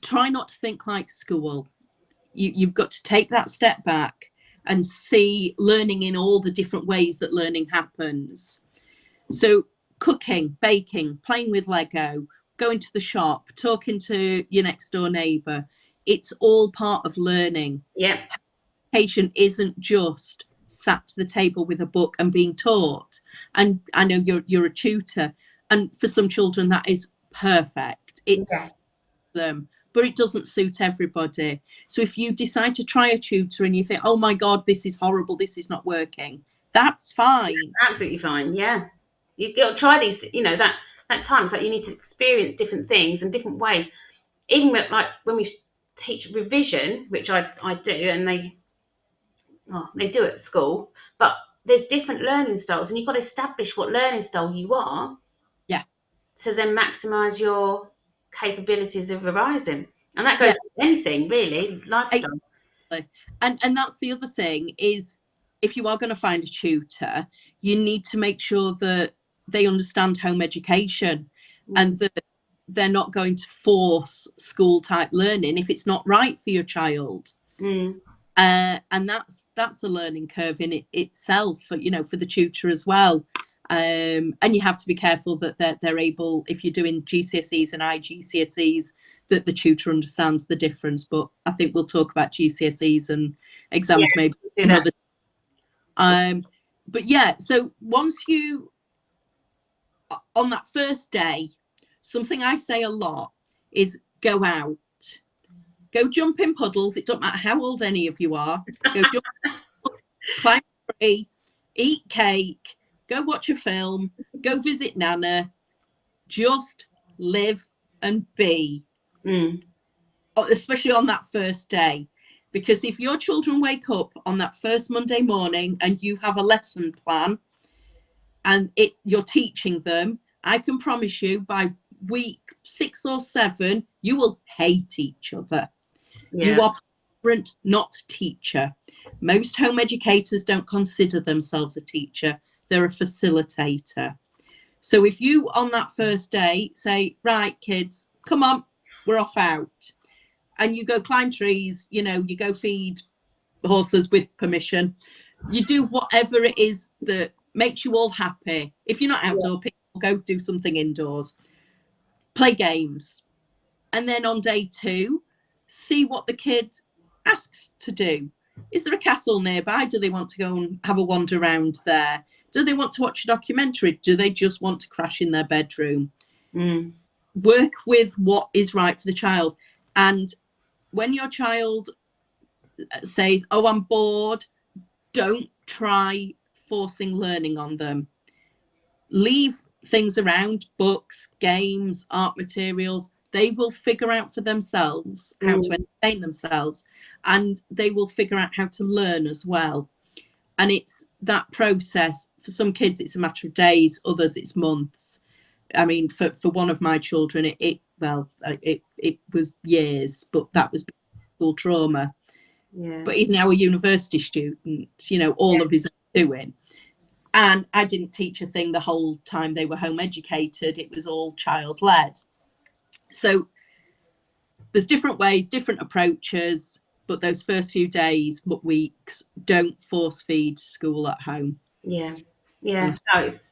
try not to think like school. You've got to take that step back and see learning in all the different ways that learning happens. So cooking, baking, playing with Lego, going to the shop, talking to your next door neighbour, it's all part of learning. Yeah. Education isn't just sat to the table with a book and being taught. And I know you're a tutor, and for some children that is perfect. It's them, but it doesn't suit everybody. So if you decide to try a tutor and you think, oh my God, this is horrible, this is not working, that's fine. Absolutely fine. Yeah. You got to try these, that times that you need to experience different things and different ways. Even with, like when we teach revision, which I do, and they do it at school, but there's different learning styles, and you've got to establish what learning style you are. Yeah. To then maximise your capabilities of revising. And that goes with anything, really, lifestyle. And that's the other thing is, if you are going to find a tutor, you need to make sure that they understand home education and that they're not going to force school type learning if it's not right for your child. And that's a learning curve in itself, for the tutor as well. And you have to be careful that they're able, if you're doing GCSEs and IGCSEs, that the tutor understands the difference. But I think we'll talk about GCSEs and exams maybe another. But yeah, so once you, on that first day, something I say a lot is go out. Go jump in puddles. It doesn't matter how old any of you are. Go jump, climb a tree, eat cake, go watch a film, go visit Nana. Just live and be. Especially on that first day. Because if your children wake up on that first Monday morning and you have a lesson plan and you're teaching them, I can promise you by week 6 or 7, you will hate each other. You are parent, not teacher. Most home educators don't consider themselves a teacher. They're a facilitator. So if you, on that first day, say, right, kids, come on, we're off out. And you go climb trees, you go feed horses with permission. You do whatever it is that makes you all happy. If you're not outdoor people, go do something indoors. Play games. And then on day 2, see what the kid asks to do. Is there a castle nearby? Do they want to go and have a wander around there? Do they want to watch a documentary? Do they just want to crash in their bedroom? Work with what is right for the child. And when your child says, oh, I'm bored, don't try forcing learning on them. Leave things around, books, games, art materials. They will figure out for themselves how to entertain themselves, and they will figure out how to learn as well. And it's that process. For some kids, it's a matter of days, others it's months. I mean, for one of my children, it was years, but that was school trauma. But he's now a university student, all of his doing. And I didn't teach a thing the whole time they were home educated. It was all child-led. So there's different ways, different approaches, but those first few days, weeks, don't force feed school at home. No, it's